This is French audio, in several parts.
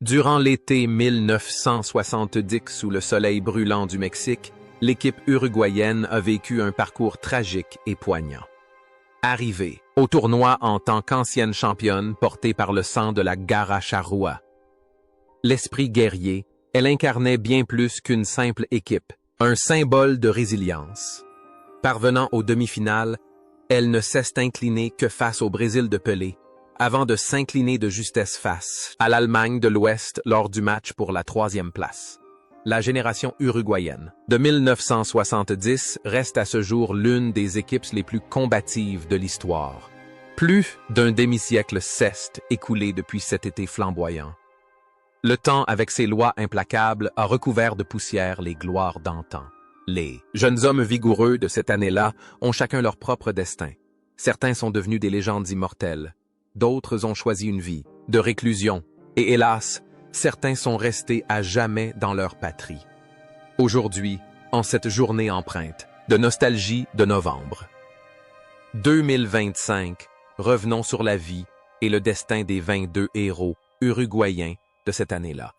Durant l'été 1970, sous le soleil brûlant du Mexique, l'équipe uruguayenne a vécu un parcours tragique et poignant. Arrivée au tournoi en tant qu'ancienne championne portée par le sang de la Garra Charrúa. L'esprit guerrier, elle incarnait bien plus qu'une simple équipe, un symbole de résilience. Parvenant aux demi-finales, elle ne cesse d'incliner que face au Brésil de Pelé, avant de s'incliner de justesse face à l'Allemagne de l'Ouest lors du match pour la 3e place. La génération uruguayenne de 1970 reste à ce jour l'une des équipes les plus combatives de l'histoire. Plus d'un demi-siècle s'est écoulé depuis cet été flamboyant. Le temps, avec ses lois implacables, a recouvert de poussière les gloires d'antan. Les jeunes hommes vigoureux de cette année-là ont chacun leur propre destin. Certains sont devenus des légendes immortelles. D'autres ont choisi une vie de réclusion. Et hélas, certains sont restés à jamais dans leur patrie. Aujourd'hui, en cette journée empreinte de nostalgie de novembre. 2025, revenons sur la vie et le destin des 22 héros uruguayens de cette année-là.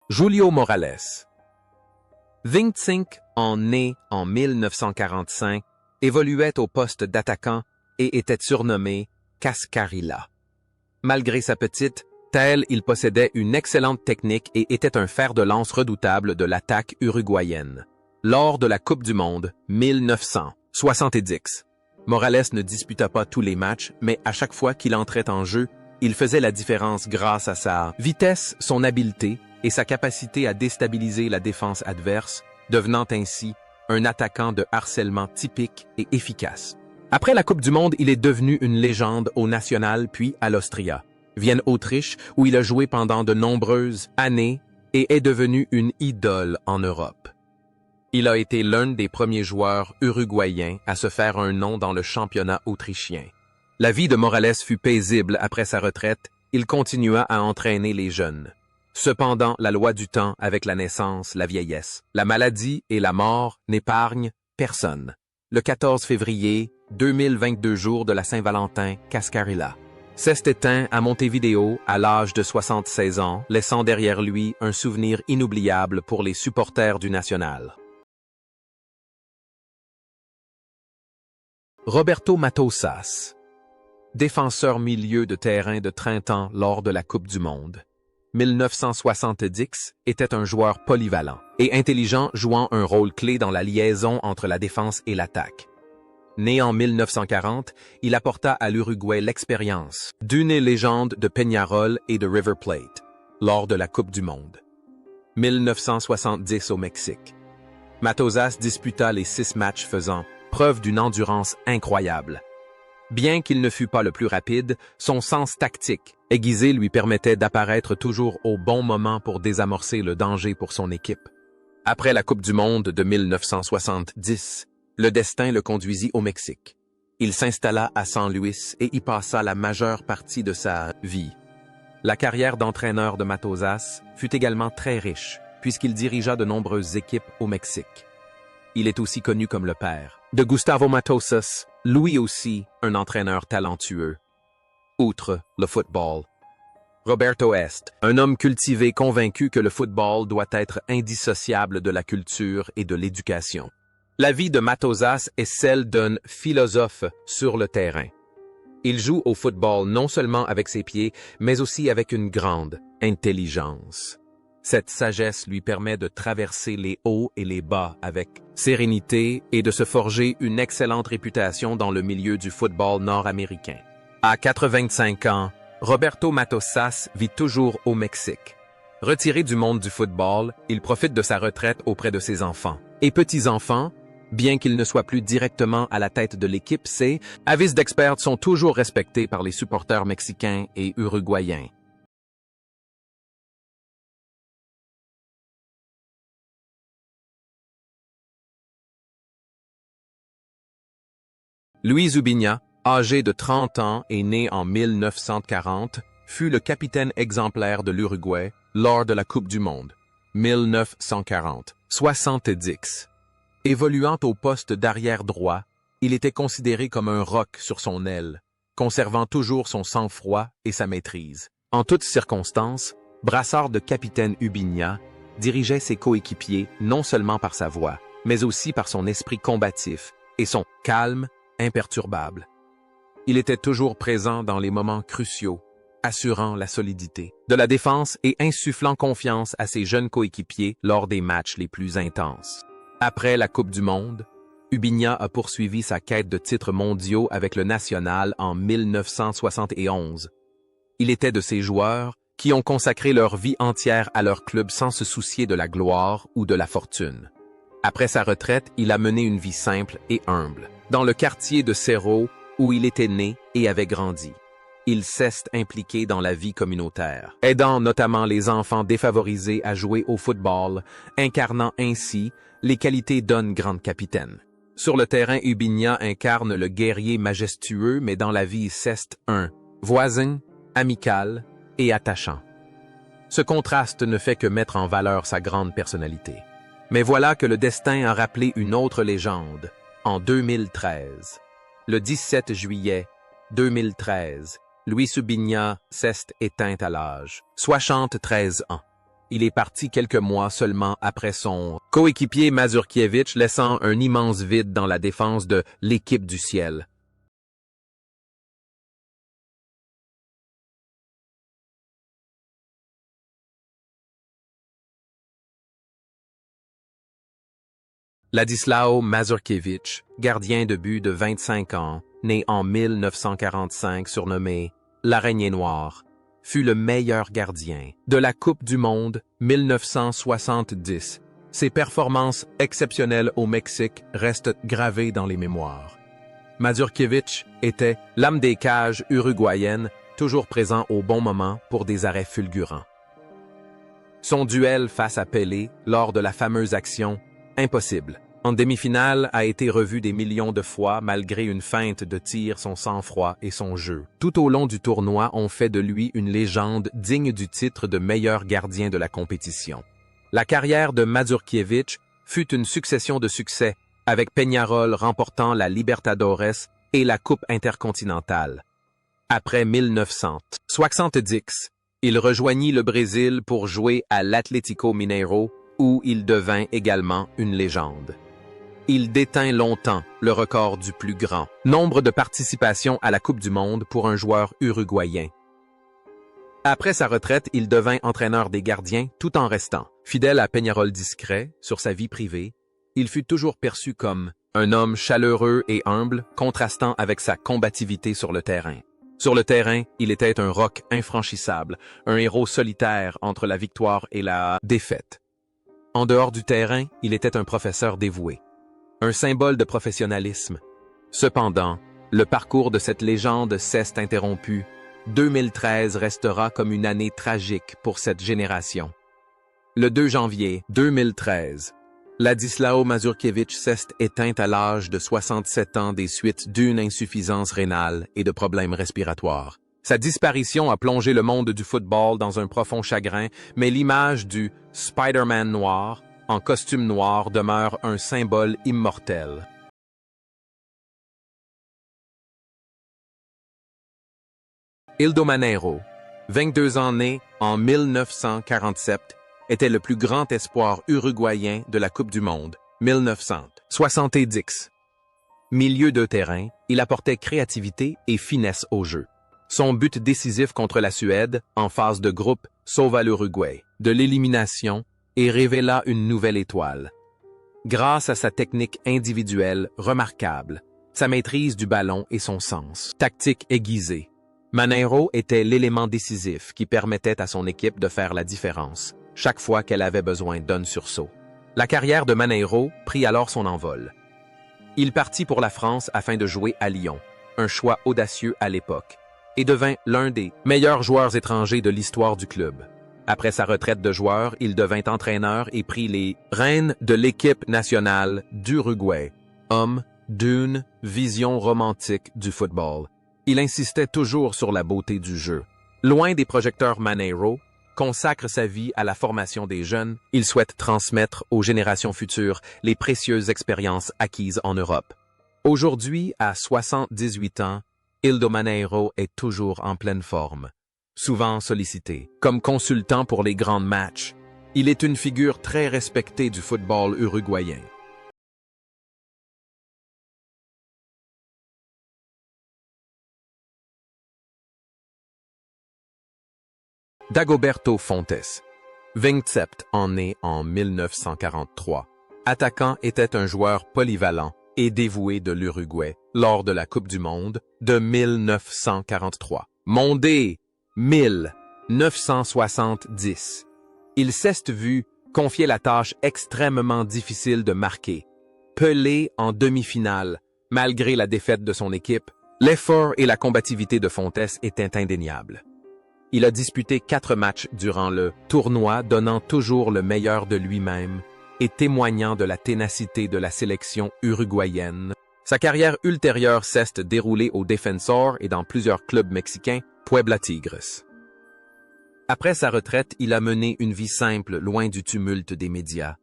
Julio Morales. 25 ans né en 1945, évoluait au poste d'attaquant et était surnommé Cascarilla. Malgré sa petite taille, il possédait une excellente technique et était un fer de lance redoutable de l'attaque uruguayenne. Lors de la Coupe du Monde 1970, Morales ne disputa pas tous les matchs, mais à chaque fois qu'il entrait en jeu, il faisait la différence grâce à sa vitesse, son habileté et sa capacité à déstabiliser la défense adverse, devenant ainsi un attaquant de harcèlement typique et efficace. Après la Coupe du Monde, il est devenu une légende au National puis à l'Austria, Vienne, Autriche, où il a joué pendant de nombreuses années et est devenu une idole en Europe. Il a été l'un des premiers joueurs uruguayens à se faire un nom dans le championnat autrichien. La vie de Morales fut paisible après sa retraite, il continua à entraîner les jeunes. Cependant, la loi du temps avec la naissance, la vieillesse, la maladie et la mort n'épargnent personne. Le 14 février 2022, jour de la Saint-Valentin, Cascarilla s'est éteint à Montevideo à l'âge de 76 ans, laissant derrière lui un souvenir inoubliable pour les supporters du National. Roberto Matosas, défenseur milieu de terrain de 30 ans lors de la Coupe du Monde. 1970 était un joueur polyvalent et intelligent, jouant un rôle clé dans la liaison entre la défense et l'attaque. Né en 1940, il apporta à l'Uruguay l'expérience d'une légende de Peñarol et de River Plate lors de la Coupe du Monde. 1970 au Mexique. Matosas disputa les 6 matchs, faisant preuve d'une endurance incroyable. Bien qu'il ne fût pas le plus rapide, son sens tactique aiguisé lui permettait d'apparaître toujours au bon moment pour désamorcer le danger pour son équipe. Après la Coupe du Monde de 1970, le destin le conduisit au Mexique. Il s'installa à San Luis et y passa la majeure partie de sa vie. La carrière d'entraîneur de Matosas fut également très riche, puisqu'il dirigea de nombreuses équipes au Mexique. Il est aussi connu comme le père de Gustavo Matosas, lui aussi un entraîneur talentueux. Outre le football, Roberto est un homme cultivé convaincu que le football doit être indissociable de la culture et de l'éducation. La vie de Matosas est celle d'un philosophe sur le terrain. Il joue au football non seulement avec ses pieds, mais aussi avec une grande intelligence. Cette sagesse lui permet de traverser les hauts et les bas avec sérénité et de se forger une excellente réputation dans le milieu du football nord-américain. À 85 ans, Roberto Matosas vit toujours au Mexique. Retiré du monde du football, il profite de sa retraite auprès de ses enfants et petits-enfants. Bien qu'il ne soit plus directement à la tête de l'équipe, ses avis d'experts sont toujours respectés par les supporters mexicains et uruguayens. Luis Ubiña, âgé de 30 ans et né en 1940, fut le capitaine exemplaire de l'Uruguay lors de la Coupe du Monde. 1940-70. Évoluant au poste d'arrière droit, il était considéré comme un roc sur son aile, conservant toujours son sang-froid et sa maîtrise. En toutes circonstances, brassard de capitaine Ubigna dirigeait ses coéquipiers non seulement par sa voix, mais aussi par son esprit combatif et son calme imperturbable. Il était toujours présent dans les moments cruciaux, assurant la solidité de la défense et insufflant confiance à ses jeunes coéquipiers lors des matchs les plus intenses. Après la Coupe du Monde, Ubigna a poursuivi sa quête de titres mondiaux avec le national en 1971. Il était de ces joueurs qui ont consacré leur vie entière à leur club sans se soucier de la gloire ou de la fortune. Après sa retraite, il a mené une vie simple et humble, dans le quartier de Cerro où il était né et avait grandi. Il s'est impliqué dans la vie communautaire, aidant notamment les enfants défavorisés à jouer au football, incarnant ainsi les qualités d'un grand capitaine. Sur le terrain, Ubigna incarne le guerrier majestueux, mais dans la vie, c'est un voisin, amical et attachant. Ce contraste ne fait que mettre en valeur sa grande personnalité. Mais voilà que le destin a rappelé une autre légende, en 2013. Le 17 juillet 2013, Luis Ubigna s'est éteint à l'âge, 73 ans. Il est parti quelques mois seulement après son coéquipier Mazurkiewicz, laissant un immense vide dans la défense de l'équipe du ciel. Ladislao Mazurkiewicz, gardien de but de 25 ans, né en 1945, surnommé l'Araignée Noire, fut le meilleur gardien de la Coupe du Monde 1970. Ses performances exceptionnelles au Mexique restent gravées dans les mémoires. Mazurkiewicz était l'âme des cages uruguayennes, toujours présent au bon moment pour des arrêts fulgurants. Son duel face à Pelé lors de la fameuse action « Impossible » en demi-finale a été revu des millions de fois malgré une feinte de tir, son sang-froid et son jeu. Tout au long du tournoi, on fait de lui une légende digne du titre de meilleur gardien de la compétition. La carrière de Mazurkiewicz fut une succession de succès, avec Peñarol remportant la Libertadores et la Coupe intercontinentale. Après 1970, il rejoignit le Brésil pour jouer à l'Atlético Mineiro, où il devint également une légende. Il détint longtemps le record du plus grand nombre de participations à la Coupe du Monde pour un joueur uruguayen. Après sa retraite, il devint entraîneur des gardiens tout en restant fidèle à Peñarol discret sur sa vie privée. Il fut toujours perçu comme un homme chaleureux et humble, contrastant avec sa combativité sur le terrain. Sur le terrain, il était un roc infranchissable, un héros solitaire entre la victoire et la défaite. En dehors du terrain, il était un professeur dévoué, un symbole de professionnalisme. Cependant, le parcours de cette légende s'est interrompu. 2013 restera comme une année tragique pour cette génération. Le 2 janvier 2013, Ladislao Mazurkiewicz s'est éteint à l'âge de 67 ans des suites d'une insuffisance rénale et de problèmes respiratoires. Sa disparition a plongé le monde du football dans un profond chagrin, mais l'image du Spider-Man noir, en costume noir, demeure un symbole immortel. Ildo Maneiro, 22 ans né en 1947, était le plus grand espoir uruguayen de la Coupe du Monde, 1970. Milieu de terrain, il apportait créativité et finesse au jeu. Son but décisif contre la Suède, en phase de groupe, sauva l'Uruguay de l'élimination et révéla une nouvelle étoile. Grâce à sa technique individuelle remarquable, sa maîtrise du ballon et son sens tactique aiguisé, Maneiro était l'élément décisif qui permettait à son équipe de faire la différence chaque fois qu'elle avait besoin d'un sursaut. La carrière de Maneiro prit alors son envol. Il partit pour la France afin de jouer à Lyon, un choix audacieux à l'époque, et devint l'un des meilleurs joueurs étrangers de l'histoire du club. Après sa retraite de joueur, il devint entraîneur et prit les rênes de l'équipe nationale d'Uruguay, homme d'une vision romantique du football. Il insistait toujours sur la beauté du jeu. Loin des projecteurs, Maneiro consacre sa vie à la formation des jeunes. Il souhaite transmettre aux générations futures les précieuses expériences acquises en Europe. Aujourd'hui, à 78 ans, Ildo Maneiro est toujours en pleine forme, souvent sollicité comme consultant pour les grands matchs. Il est une figure très respectée du football uruguayen. Dagoberto Fontes, 27 ans, né en 1943. Attaquant, était un joueur polyvalent et dévoué de l'Uruguay lors de la Coupe du Monde de 1943. Mondé 1970. Il s'est vu confier la tâche extrêmement difficile de marquer. Pelé en demi-finale, malgré la défaite de son équipe, l'effort et la combativité de Fontes étaient indéniables. Il a disputé 4 matchs durant le tournoi, donnant toujours le meilleur de lui-même et témoignant de la ténacité de la sélection uruguayenne. Sa carrière ultérieure s'est déroulée au Defensor et dans plusieurs clubs mexicains, Puebla Tigres. Après sa retraite, il a mené une vie simple, loin du tumulte des médias.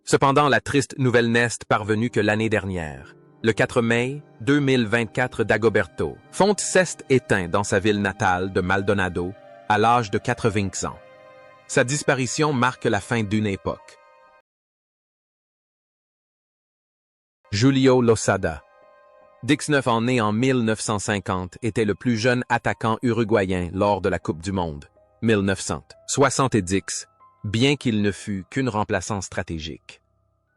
Cependant, la triste nouvelle n'est parvenue que l'année dernière. Le 4 mai 2024, Dagoberto Fontes s'est éteint dans sa ville natale de Maldonado à l'âge de 80 ans. Sa disparition marque la fin d'une époque. Julio Losada, 19 ans, né en 1950, était le plus jeune attaquant uruguayen lors de la Coupe du Monde 1970, bien qu'il ne fût qu'une remplaçant stratégique.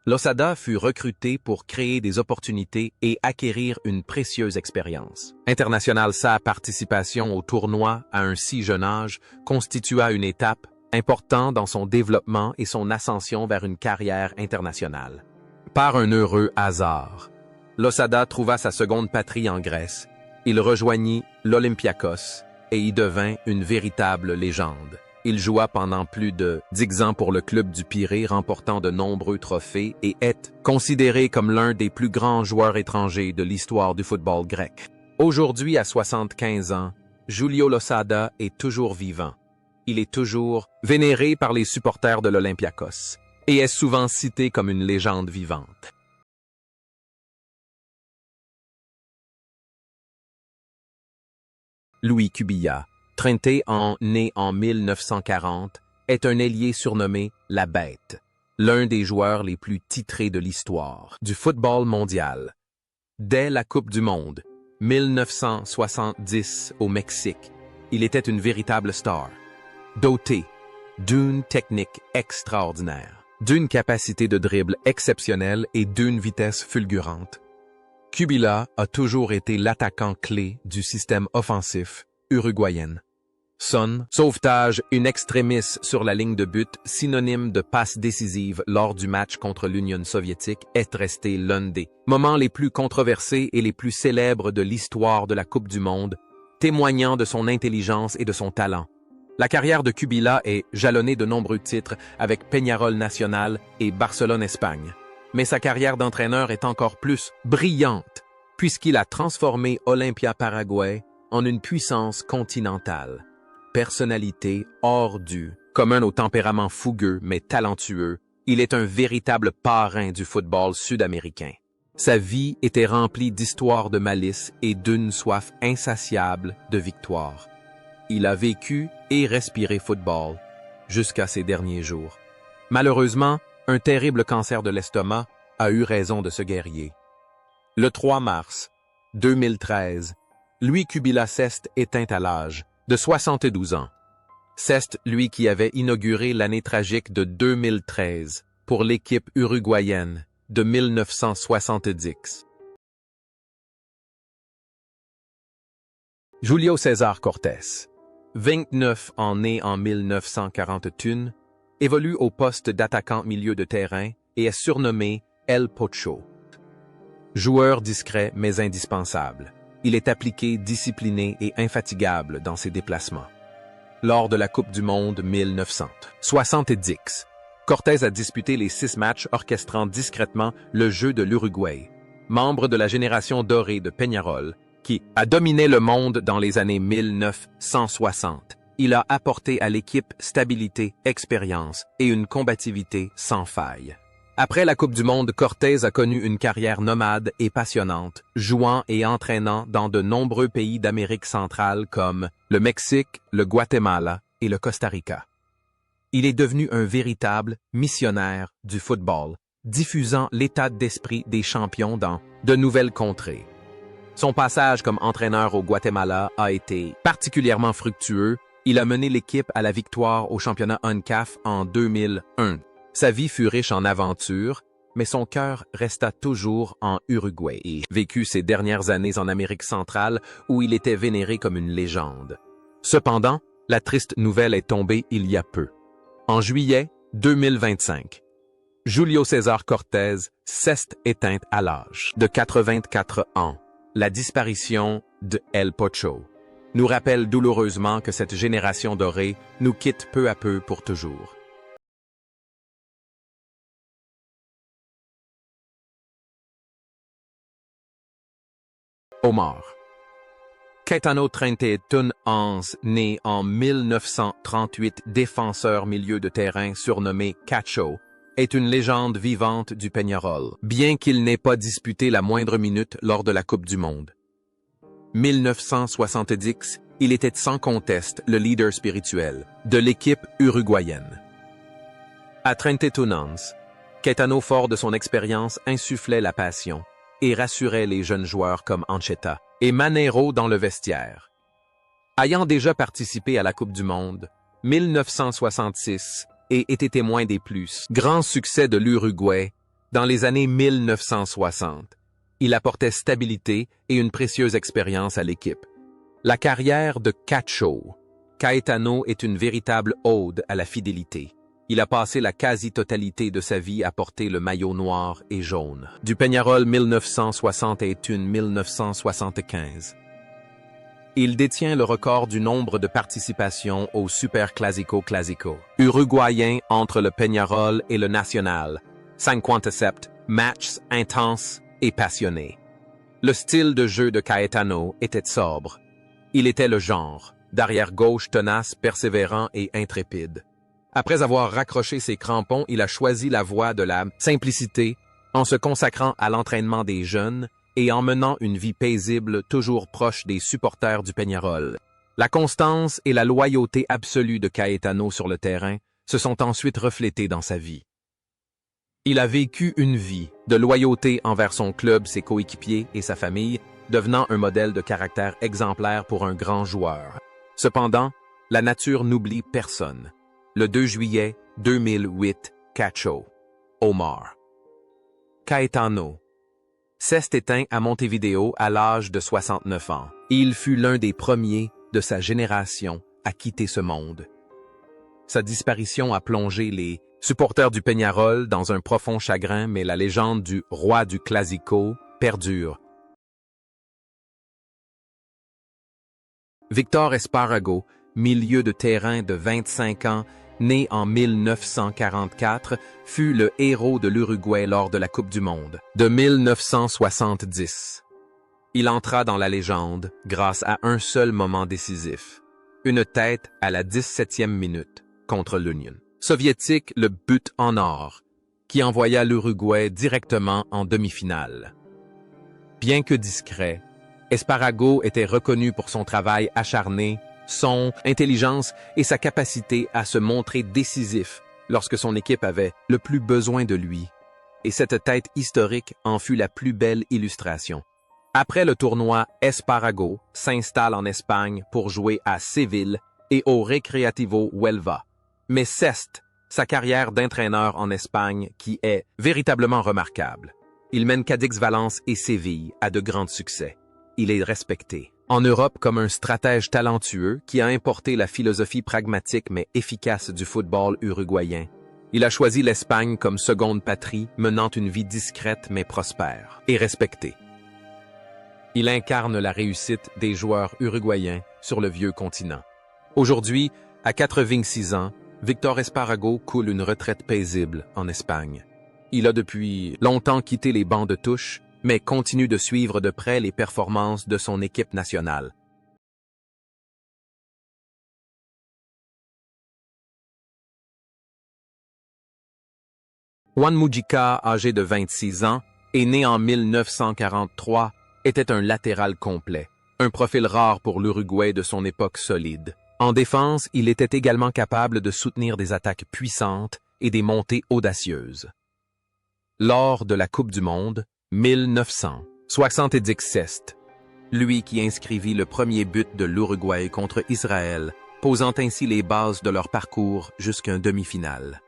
Losada fut recruté pour créer des opportunités et acquérir une précieuse expérience internationale. Sa participation au tournoi à un si jeune âge constitua une étape importante dans son développement et son ascension vers une carrière internationale. Par un heureux hasard, Losada trouva sa seconde patrie en Grèce. Il rejoignit l'Olympiakos et y devint une véritable légende. Il joua pendant plus de 10 ans pour le club du Pirée, remportant de nombreux trophées et est considéré comme l'un des plus grands joueurs étrangers de l'histoire du football grec. Aujourd'hui, à 75 ans, Julio Losada est toujours vivant. Il est toujours vénéré par les supporters de l'Olympiakos et est souvent cité comme une légende vivante. Louis Cubilla, 30 ans, né en 1940, est un ailier surnommé « La Bête », l'un des joueurs les plus titrés de l'histoire du football mondial. Dès la Coupe du Monde 1970 au Mexique, il était une véritable star, doté d'une technique extraordinaire, d'une capacité de dribble exceptionnelle et d'une vitesse fulgurante. Cubilla a toujours été l'attaquant clé du système offensif uruguayen. Son sauvetage in extremis sur la ligne de but, synonyme de passe décisive lors du match contre l'Union soviétique, est resté l'un des moments les plus controversés et les plus célèbres de l'histoire de la Coupe du Monde, témoignant de son intelligence et de son talent. La carrière de Cubilla est jalonnée de nombreux titres avec Peñarol Nacional et Barcelone Espagne. Mais sa carrière d'entraîneur est encore plus brillante, puisqu'il a transformé Olympia Paraguay en une puissance continentale. Personnalité hors du commun au tempérament fougueux mais talentueux, il est un véritable parrain du football sud-américain. Sa vie était remplie d'histoires de malice et d'une soif insatiable de victoire. Il a vécu et respiré football jusqu'à ses derniers jours. Malheureusement, un terrible cancer de l'estomac a eu raison de ce guerrier. Le 3 mars 2013, Louis Cubilla s'est éteint à l'âge de 72 ans. C'est lui qui avait inauguré l'année tragique de 2013 pour l'équipe uruguayenne de 1970. Julio César Cortés, 29 ans, né en 1941, évolue au poste d'attaquant milieu de terrain et est surnommé El Pocho. Joueur discret mais indispensable, il est appliqué, discipliné et infatigable dans ses déplacements. Lors de la Coupe du Monde 1970, Cortés a disputé les 6 matchs orchestrant discrètement le jeu de l'Uruguay, membre de la génération dorée de Peñarol, qui a dominé le monde dans les années 1960. Il a apporté à l'équipe stabilité, expérience et une combativité sans faille. Après la Coupe du Monde, Cortés a connu une carrière nomade et passionnante, jouant et entraînant dans de nombreux pays d'Amérique centrale comme le Mexique, le Guatemala et le Costa Rica. Il est devenu un véritable missionnaire du football, diffusant l'état d'esprit des champions dans de nouvelles contrées. Son passage comme entraîneur au Guatemala a été particulièrement fructueux. Il a mené l'équipe à la victoire au championnat UNCAF en 2001. Sa vie fut riche en aventures, mais son cœur resta toujours en Uruguay et vécut ses dernières années en Amérique centrale où il était vénéré comme une légende. Cependant, la triste nouvelle est tombée il y a peu. En juillet 2025, Julio César Cortés s'est éteint à l'âge de 84 ans. La disparition de El Pocho nous rappelle douloureusement que cette génération dorée nous quitte peu à peu pour toujours. Omar. Caetano 31 ans, né en 1938, défenseur milieu de terrain surnommé Cacho, est une légende vivante du Peñarol, bien qu'il n'ait pas disputé la moindre minute lors de la Coupe du Monde. 1970, il était sans conteste le leader spirituel de l'équipe uruguayenne. À 31 ans, Caetano, fort de son expérience, insufflait la passion et rassurait les jeunes joueurs comme Ancheta et Manero dans le vestiaire. Ayant déjà participé à la Coupe du Monde, 1966, et été témoin des plus grands succès de l'Uruguay dans les années 1960, il apportait stabilité et une précieuse expérience à l'équipe. La carrière de Cacho Caetano est une véritable ode à la fidélité. Il a passé la quasi-totalité de sa vie à porter le maillot noir et jaune du Peñarol 1961-1975. Il détient le record du nombre de participations au Super Clásico uruguayen entre le Peñarol et le Nacional, 57 matchs intenses et passionnés. Le style de jeu de Caetano était sobre. Il était le genre d'arrière-gauche tenace, persévérant et intrépide. Après avoir raccroché ses crampons, il a choisi la voie de la simplicité en se consacrant à l'entraînement des jeunes et en menant une vie paisible toujours proche des supporters du Peñarol. La constance et la loyauté absolue de Caetano sur le terrain se sont ensuite reflétées dans sa vie. Il a vécu une vie de loyauté envers son club, ses coéquipiers et sa famille, devenant un modèle de caractère exemplaire pour un grand joueur. Cependant, la nature n'oublie personne. Le 2 juillet 2008, Cacho Omar Caetano s'est éteint à Montevideo à l'âge de 69 ans. Il fut l'un des premiers de sa génération à quitter ce monde. Sa disparition a plongé les supporters du Peñarol dans un profond chagrin, mais la légende du roi du Clásico perdure. Víctor Esparrago, milieu de terrain de 25 ans, né en 1944, fut le héros de l'Uruguay lors de la Coupe du Monde de 1970. Il entra dans la légende grâce à un seul moment décisif, une tête à la 17e minute contre l'Union soviétique, le but en or, qui envoya l'Uruguay directement en demi-finale. Bien que discret, Esparrago était reconnu pour son travail acharné, son intelligence et sa capacité à se montrer décisif lorsque son équipe avait le plus besoin de lui. Et cette tête historique en fut la plus belle illustration. Après le tournoi, Esparrago s'installe en Espagne pour jouer à Séville et au Recreativo Huelva, mais cesse sa carrière d'entraîneur en Espagne qui est véritablement remarquable. Il mène Cadix Valence et Séville à de grands succès. Il est respecté en Europe comme un stratège talentueux qui a importé la philosophie pragmatique mais efficace du football uruguayen. Il a choisi l'Espagne comme seconde patrie, menant une vie discrète mais prospère et respectée. Il incarne la réussite des joueurs uruguayens sur le vieux continent. Aujourd'hui, à 86 ans, Víctor Esparrago coule une retraite paisible en Espagne. Il a depuis longtemps quitté les bancs de touche, mais continue de suivre de près les performances de son équipe nationale. Juan Mujica, âgé de 26 ans, et né en 1943, était un latéral complet, un profil rare pour l'Uruguay de son époque solide. En défense, il était également capable de soutenir des attaques puissantes et des montées audacieuses. Lors de la Coupe du Monde, 1976, lui qui inscrivit le premier but de l'Uruguay contre Israël, posant ainsi les bases de leur parcours jusqu'à une demi-finale.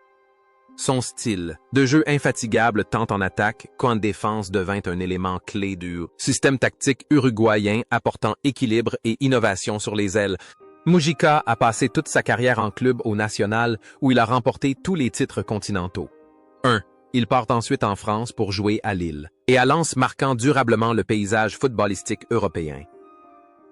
Son style, de jeu infatigable tant en attaque qu'en défense, devint un élément clé du système tactique uruguayen apportant équilibre et innovation sur les ailes. Mujica a passé toute sa carrière en club au national où il a remporté tous les titres continentaux. 1. Il part ensuite en France pour jouer à Lille et à Lens, marquant durablement le paysage footballistique européen.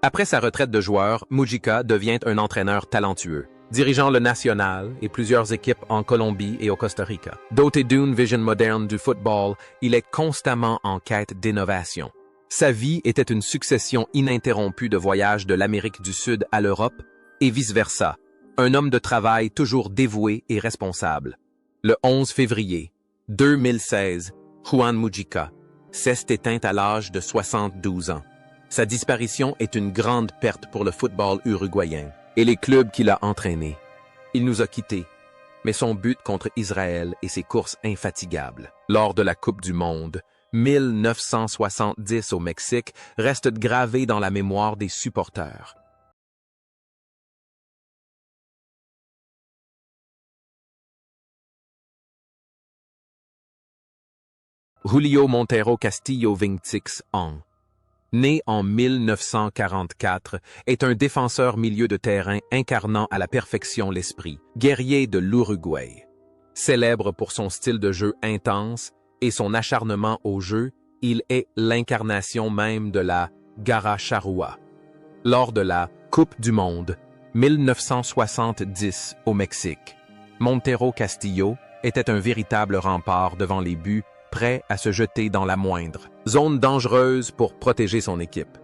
Après sa retraite de joueur, Mujica devient un entraîneur talentueux, dirigeant le national et plusieurs équipes en Colombie et au Costa Rica. Doté d'une vision moderne du football, il est constamment en quête d'innovation. Sa vie était une succession ininterrompue de voyages de l'Amérique du Sud à l'Europe et vice-versa, un homme de travail toujours dévoué et responsable. Le 11 février 2016, Juan Mujica s'est éteint à l'âge de 72 ans. Sa disparition est une grande perte pour le football uruguayen et les clubs qu'il a entraînés. Il nous a quittés, mais son but contre Israël et ses courses infatigables lors de la Coupe du Monde 1970 au Mexique restent gravés dans la mémoire des supporters. Julio Montero Castillo 26 ans, né en 1944, est un défenseur milieu de terrain incarnant à la perfection l'esprit guerrier de l'Uruguay. Célèbre pour son style de jeu intense et son acharnement au jeu, il est l'incarnation même de la Garra Charrúa. Lors de la Coupe du Monde 1970 au Mexique, Montero Castillo était un véritable rempart devant les buts, prêt à se jeter dans la moindre zone dangereuse pour protéger son équipe.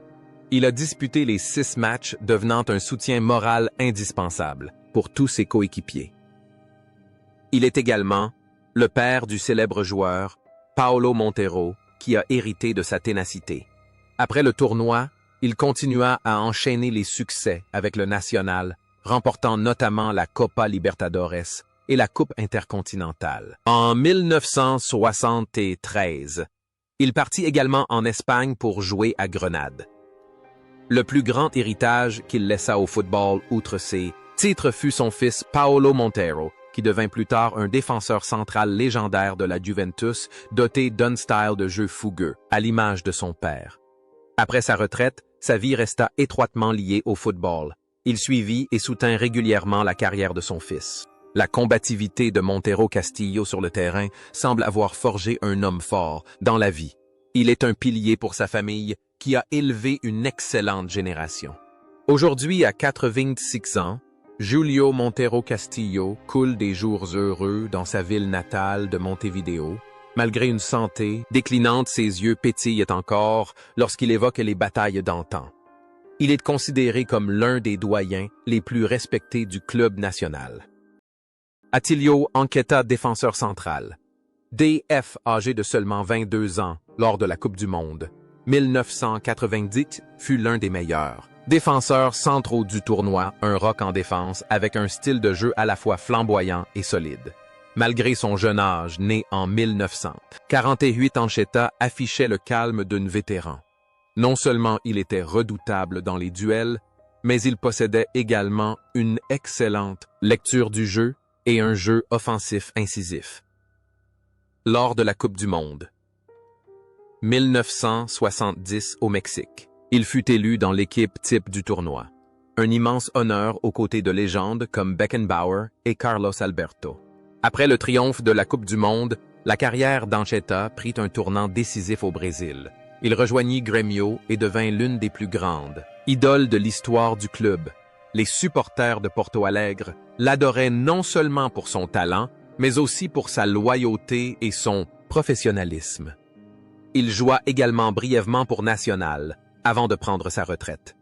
Il a disputé les 6 matchs, devenant un soutien moral indispensable pour tous ses coéquipiers. Il est également le père du célèbre joueur Paulo Montero, qui a hérité de sa ténacité. Après le tournoi, il continua à enchaîner les succès avec le national, remportant notamment la Copa Libertadores et la Coupe intercontinentale. En 1973, il partit également en Espagne pour jouer à Grenade. Le plus grand héritage qu'il laissa au football, outre ses titres, fut son fils Paulo Montero, qui devint plus tard un défenseur central légendaire de la Juventus, doté d'un style de jeu fougueux, à l'image de son père. Après sa retraite, sa vie resta étroitement liée au football. Il suivit et soutint régulièrement la carrière de son fils. La combativité de Montero Castillo sur le terrain semble avoir forgé un homme fort dans la vie. Il est un pilier pour sa famille qui a élevé une excellente génération. Aujourd'hui, à 86 ans, Julio Montero Castillo coule des jours heureux dans sa ville natale de Montevideo. Malgré une santé déclinante, ses yeux pétillent encore lorsqu'il évoque les batailles d'antan. Il est considéré comme l'un des doyens les plus respectés du club national. Atilio Anqueta, défenseur central. DF, âgé de seulement 22 ans lors de la Coupe du Monde 1990, fut l'un des meilleurs défenseurs centraux du tournoi, un roc en défense avec un style de jeu à la fois flamboyant et solide. Malgré son jeune âge, né en 1900, 48 Anqueta affichait le calme d'un vétéran. Non seulement il était redoutable dans les duels, mais il possédait également une excellente lecture du jeu et un jeu offensif incisif. Lors de la Coupe du Monde 1970 au Mexique, il fut élu dans l'équipe type du tournoi. Un immense honneur aux côtés de légendes comme Beckenbauer et Carlos Alberto. Après le triomphe de la Coupe du Monde, la carrière d'Anqueta prit un tournant décisif au Brésil. Il rejoignit Grêmio et devint l'une des plus grandes idoles de l'histoire du club. Les supporters de Porto Alegre l'adoraient non seulement pour son talent, mais aussi pour sa loyauté et son professionnalisme. Il joua également brièvement pour Nacional, avant de prendre sa retraite.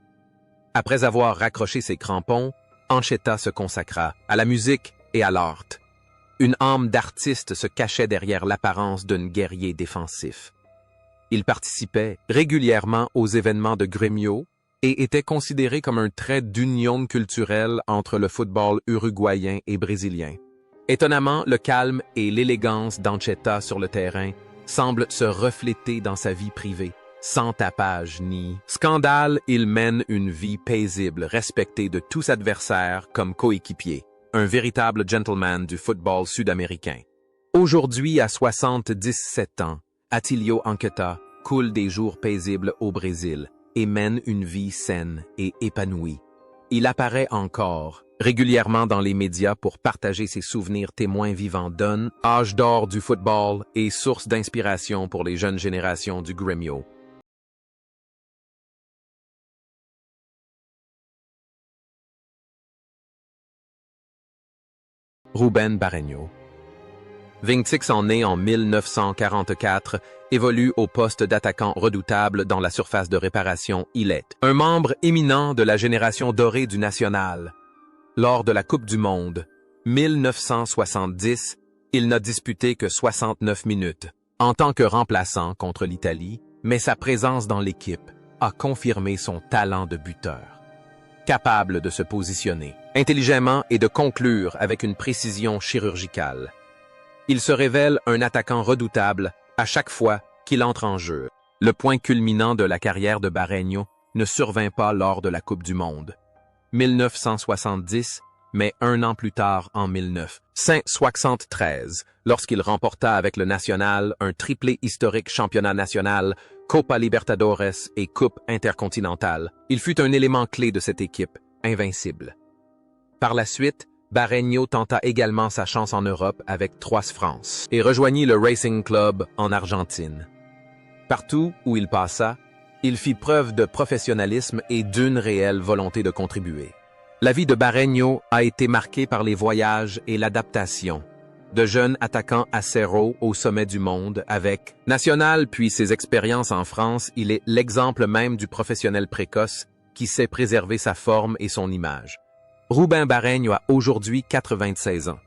Après avoir raccroché ses crampons, Anqueta se consacra à la musique et à l'art. Une âme d'artiste se cachait derrière l'apparence d'un guerrier défensif. Il participait régulièrement aux événements de Grêmio et était considéré comme un trait d'union culturelle entre le football uruguayen et brésilien. Étonnamment, le calme et l'élégance d'Ancheta sur le terrain semblent se refléter dans sa vie privée. Sans tapage ni scandale, il mène une vie paisible, respectée de tous adversaires comme coéquipier. Un véritable gentleman du football sud-américain. Aujourd'hui, à 77 ans, Atilio Anqueta coule des jours paisibles au Brésil et mène une vie saine et épanouie. Il apparaît encore régulièrement dans les médias pour partager ses souvenirs témoins vivants d'un âge d'or du football et source d'inspiration pour les jeunes générations du Grêmio. Rubén Barreño. 26 ans né en 1944, évolue au poste d'attaquant redoutable dans la surface de réparation Ilette. Un membre éminent de la génération dorée du national. Lors de la Coupe du Monde, 1970, il n'a disputé que 69 minutes en tant que remplaçant contre l'Italie, mais sa présence dans l'équipe a confirmé son talent de buteur. Capable de se positionner intelligemment et de conclure avec une précision chirurgicale. Il se révèle un attaquant redoutable à chaque fois qu'il entre en jeu. Le point culminant de la carrière de Barreño ne survint pas lors de la Coupe du Monde. 1970, mais un an plus tard en 1973, lorsqu'il remporta avec le national un triplé historique championnat national, Copa Libertadores et Coupe intercontinentale. Il fut un élément clé de cette équipe, invincible. Par la suite, Barreño tenta également sa chance en Europe avec Troyes France et rejoignit le Racing Club en Argentine. Partout où il passa, il fit preuve de professionnalisme et d'une réelle volonté de contribuer. La vie de Barreño a été marquée par les voyages et l'adaptation. De jeune attaquant à Cerro au sommet du monde avec National puis ses expériences en France, il est l'exemple même du professionnel précoce qui sait préserver sa forme et son image. Rubén Barreño a aujourd'hui 96 ans.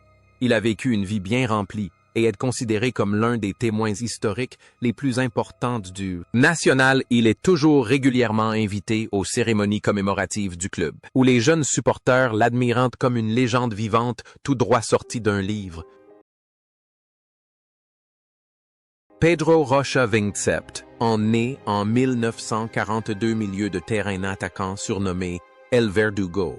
Il a vécu une vie bien remplie et est considéré comme l'un des témoins historiques les plus importants du National. Il est toujours régulièrement invité aux cérémonies commémoratives du club, où les jeunes supporters l'admirent comme une légende vivante tout droit sortie d'un livre. Pedro Rocha Vincept, né en 1942 milieu de terrain attaquant surnommé El Verdugo.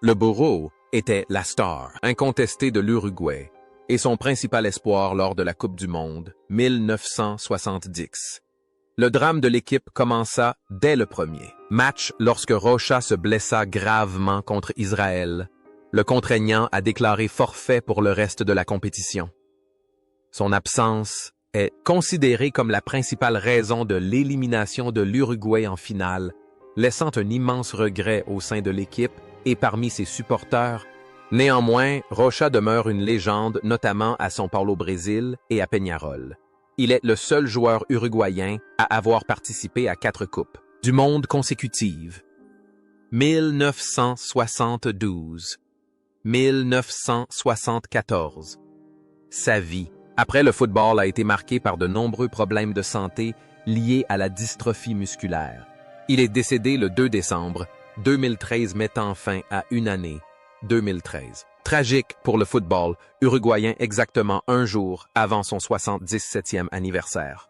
Le bourreau était la star incontestée de l'Uruguay et son principal espoir lors de la Coupe du Monde 1970. Le drame de l'équipe commença dès le premier match lorsque Rocha se blessa gravement contre Israël, le contraignant à déclarer forfait pour le reste de la compétition. Son absence est considérée comme la principale raison de l'élimination de l'Uruguay en finale, laissant un immense regret au sein de l'équipe et parmi ses supporters. Néanmoins, Rocha demeure une légende, notamment à São Paulo, Brésil et à Peñarol. Il est le seul joueur uruguayen à avoir participé à 4 Coupes du Monde consécutives. 1972, 1974. Sa vie après le football a été marquée par de nombreux problèmes de santé liés à la dystrophie musculaire. Il est décédé le 2 décembre 2013, mettant fin à une année, 2013. Tragique pour le football uruguayen exactement un jour avant son 77e anniversaire.